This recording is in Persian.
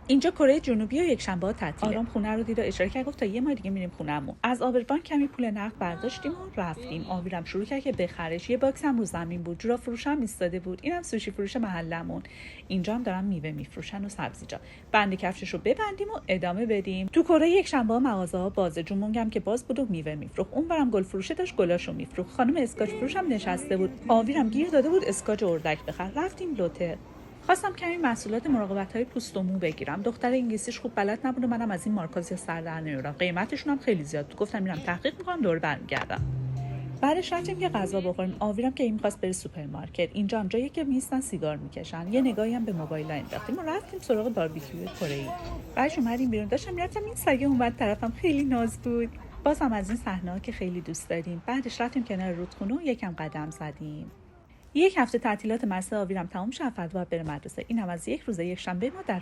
اینجا کره جنوبی و یکشنبه تعطیله. آرام خونه رو دید و اشاره کرد، گفت تا یه ماه دیگه میریم خونه‌مون. از آبربان کمی پول نقد برداشتیم و رفتیم. آبیرم شروع کرد که بخرش. یه باکس هم رو زمین بود، جورا فروش هم ایستاده بود. اینم سوشی فروش محلمون. اینجا هم دارن میوه میفروشن و سبزیجات. بند کفششو ببندیم و ادامه بدیم. تو کره یکشنبه مغازه‌ها بازه. جمونگم که باز بود و میوه میفروخت. اونورم گل فروشه داشت گلاشو میفروخت. خانم اسکاچ فروش هم نشسته بود. آویرم گیر داده بود اسکاچ اردک بخر. رفتیم لوته. خواستم کمی محصولات مراقبت‌های پوست و مو بگیرم. دختر انگلیسیش خوب بلد نبود و منم از این مارکا زیاد سر در نمیارم. قیمتشون هم خیلی زیاد بود. گفتم میرم تحقیق می‌کنم دور برمیگردم. بعدش رفتیم که غذا بخوریم. آویرم که این می‌خواست بره سوپرمارکت. اینجا هم جایی که میستن سیگار میکشن. یه نگاهی هم به موبایل انداختیم و رفتیم سراغ باربیکیو کره‌ای. بعدش اومدیم بیرون، داشتم میرفتم این سگه اومد طرفم، خیلی ناز بود. بازم از این صحنه‌ها که خیلی دوست داریم. بعدش رفتیم کنار رودخونه و یکم قدم زدیم. یک هفته تعطیلات مرسه آویرم تمام شد، فردا باید بره مدرسه. اینم از یک روز یکشنبه ما در